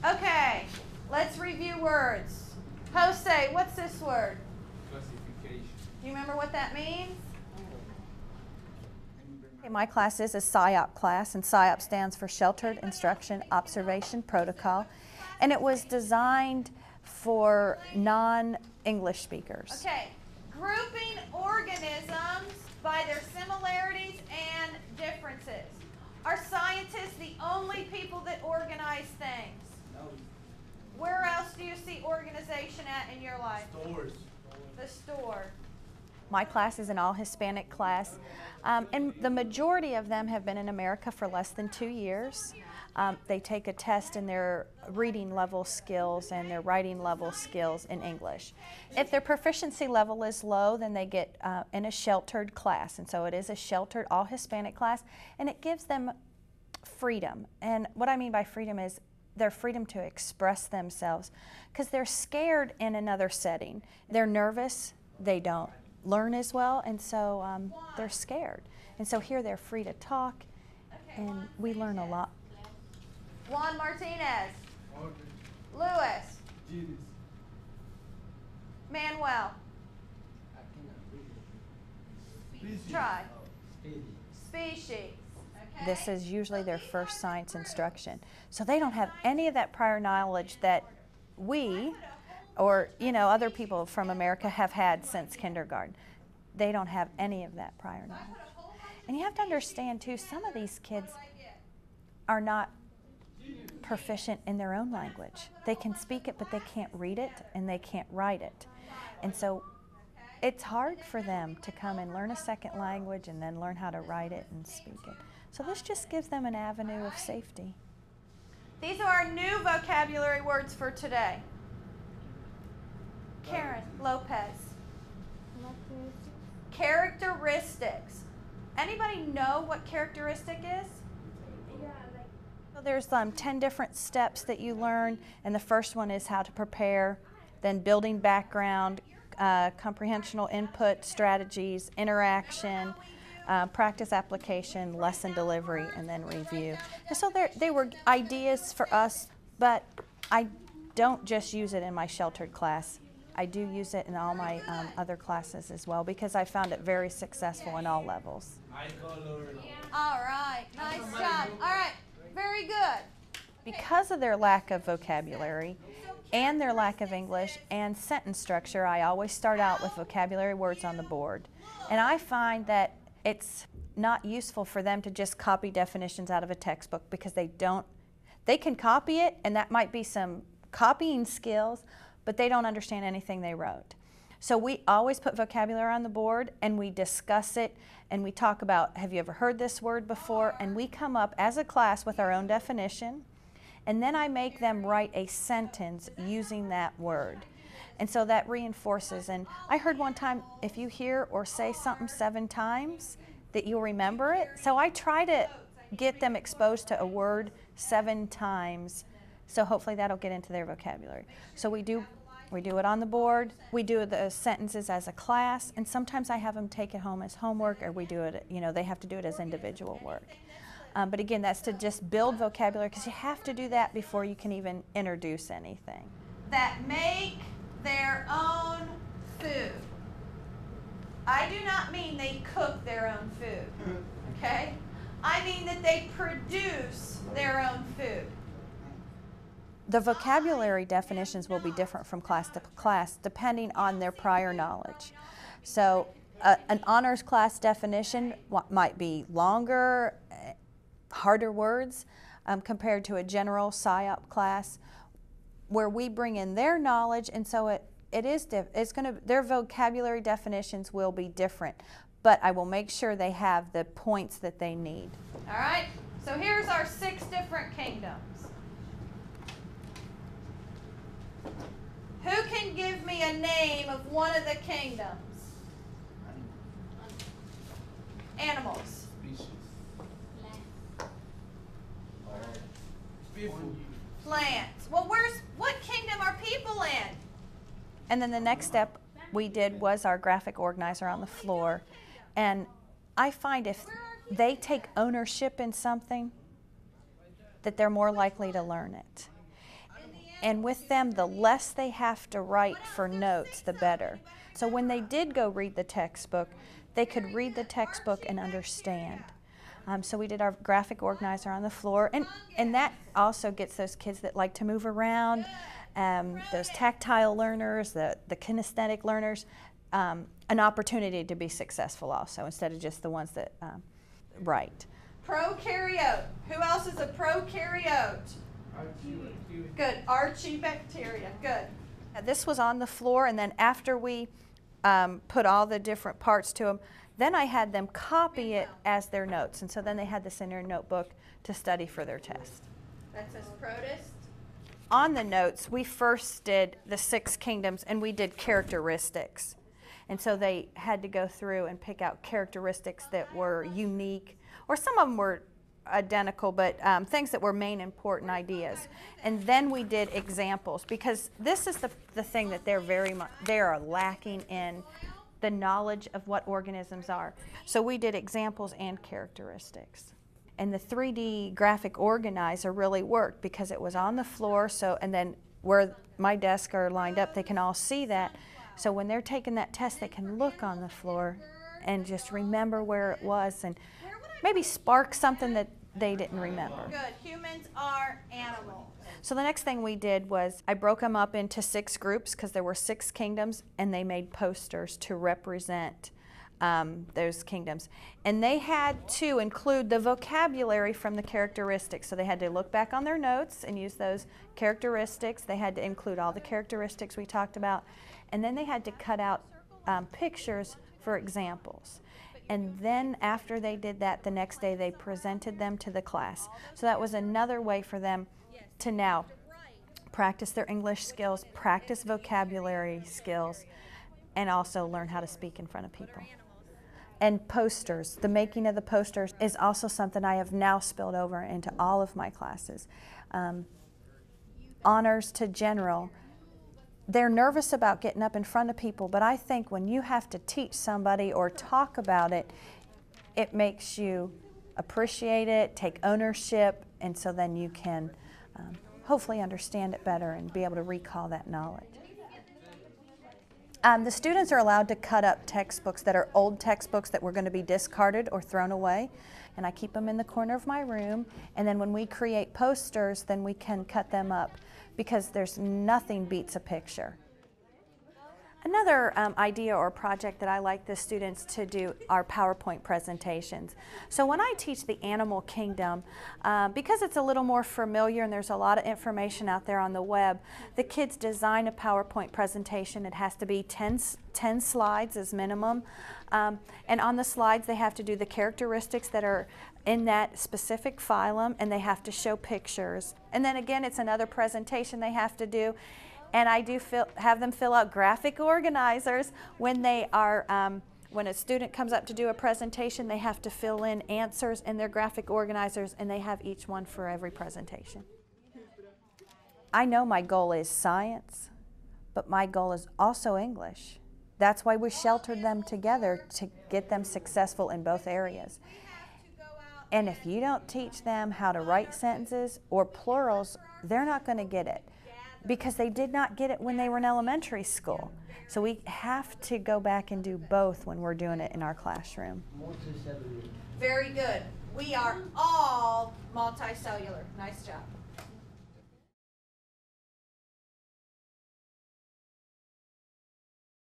Okay, let's review words. Jose, what's this word? Classification. Do you remember what that means? My class is a SIOP class, and SIOP stands for Sheltered Instruction Observation Protocol, and it was designed for non-English speakers. Okay, grouping organisms by their similarities and differences. Are scientists the only people that organize things? No. Where else do you see organization at in your life? Stores. The store. My class is an all-Hispanic class, and the majority of them have been in America for less than 2 years. They take a test in their reading level skills and their writing level skills in English. If their proficiency level is low, then they get in a sheltered class, and so it is a sheltered all-Hispanic class, and it gives them freedom. And what I mean by freedom is their freedom to express themselves, because they're scared in another setting. They're nervous, they don't learn as well, and so they're scared. And so here they're free to talk, and we learn a lot. Juan Martinez. Order. Lewis. Genius. Manuel. I cannot read it. Species. Try. Species. Species. Okay. This is usually their first science instruction. So they don't have any of that prior knowledge that we, or other people from America have had since kindergarten. They don't have any of that prior knowledge. And you have to understand too, some of these kids are not proficient in their own language. They can speak it, but they can't read it and they can't write it. And so it's hard for them to come and learn a second language and then learn how to write it and speak it. So this just gives them an avenue of safety. These are our new vocabulary words for today. Karen Lopez. Characteristics. Anybody know what characteristic is? So there's 10 different steps that you learn, and the first one is how to prepare, then building background, comprehensional input strategies, interaction, practice application, lesson delivery, and then review. And so they were ideas for us, but I don't just use it in my sheltered class. I do use it in all my other classes as well, because I found it very successful in all levels. All right, nice job. All right, very good. Because of their lack of vocabulary and their lack of English and sentence structure, I always start out with vocabulary words on the board. And I find that it's not useful for them to just copy definitions out of a textbook, because they can copy it, and that might be some copying skills, but they don't understand anything they wrote. So we always put vocabulary on the board, and we discuss it, and we talk about, have you ever heard this word before? And we come up as a class with our own definition, and then I make them write a sentence using that word. And so that reinforces. And I heard one time, if you hear or say something 7 times, that you'll remember it. So I try to get them exposed to a word 7 times, so hopefully that'll get into their vocabulary. So we do it on the board, we do the sentences as a class, and sometimes I have them take it home as homework, or we do it, they have to do it as individual work. But again, that's to just build vocabulary, because you have to do that before you can even introduce anything. That make their own food. I do not mean they cook their own food, okay? I mean that they produce their own food. The vocabulary definitions will be different from class to class depending on their prior knowledge. So an honors class definition might be longer, harder words compared to a general SIOP class, where we bring in their knowledge, and so their vocabulary definitions will be different, but I will make sure they have the points that they need. All right, so here's our 6 different kingdoms. Who can give me a name of one of the kingdoms? Animals. Species. Plants. Well, what kingdom are people in? And then the next step we did was our graphic organizer on the floor. And I find if they take ownership in something, that they're more likely to learn it. And with them, the less they have to write for notes, the better. So when they did go read the textbook, they could read the textbook and understand. So we did our graphic organizer on the floor, and that also gets those kids that like to move around, those tactile learners, the kinesthetic learners, an opportunity to be successful also, instead of just the ones that write. Prokaryote. Who else is a prokaryote? Good. Archibacteria. Good. This was on the floor, and then after we put all the different parts to them, then I had them copy it as their notes, and so then they had this in their notebook to study for their test. That says protist. On the notes, we first did the 6 kingdoms, and we did characteristics. And so they had to go through and pick out characteristics that were unique, or some of them were identical, but things that were main important ideas. And then we did examples, because this is the thing that they are lacking in, the knowledge of what organisms are. So we did examples and characteristics. And the 3D graphic organizer really worked because it was on the floor, and then where my desks are lined up, they can all see that. So when they're taking that test, they can look on the floor and just remember where it was and maybe spark something that they didn't remember. Good. Humans are animals. So the next thing we did was I broke them up into 6 groups because there were 6 kingdoms, and they made posters to represent those kingdoms. And they had to include the vocabulary from the characteristics. So they had to look back on their notes and use those characteristics. They had to include all the characteristics we talked about. And then they had to cut out pictures for examples. And then after they did that, the next day they presented them to the class. So that was another way for them to now practice their English skills, practice vocabulary skills, and also learn how to speak in front of people. And posters, the making of the posters is also something I have now spilled over into all of my classes. Honors to general. They're nervous about getting up in front of people, but I think when you have to teach somebody or talk about it, it makes you appreciate it, take ownership, and so then you can hopefully understand it better and be able to recall that knowledge. The students are allowed to cut up textbooks that are old textbooks that were going to be discarded or thrown away, and I keep them in the corner of my room, and then when we create posters, then we can cut them up, because there's nothing beats a picture. Another idea or project that I like the students to do are PowerPoint presentations. So when I teach the animal kingdom, because it's a little more familiar and there's a lot of information out there on the web, the kids design a PowerPoint presentation. It has to be 10 slides as minimum. And on the slides they have to do the characteristics that are in that specific phylum, and they have to show pictures. And then again, it's another presentation they have to do. And I do have them fill out graphic organizers when they are, when a student comes up to do a presentation, they have to fill in answers in their graphic organizers, and they have each one for every presentation. I know my goal is science, but my goal is also English. That's why we sheltered them together, to get them successful in both areas. And if you don't teach them how to write sentences or plurals, they're not going to get it, because they did not get it when they were in elementary school. So we have to go back and do both when we're doing it in our classroom. Very good. We are all multicellular. Nice job.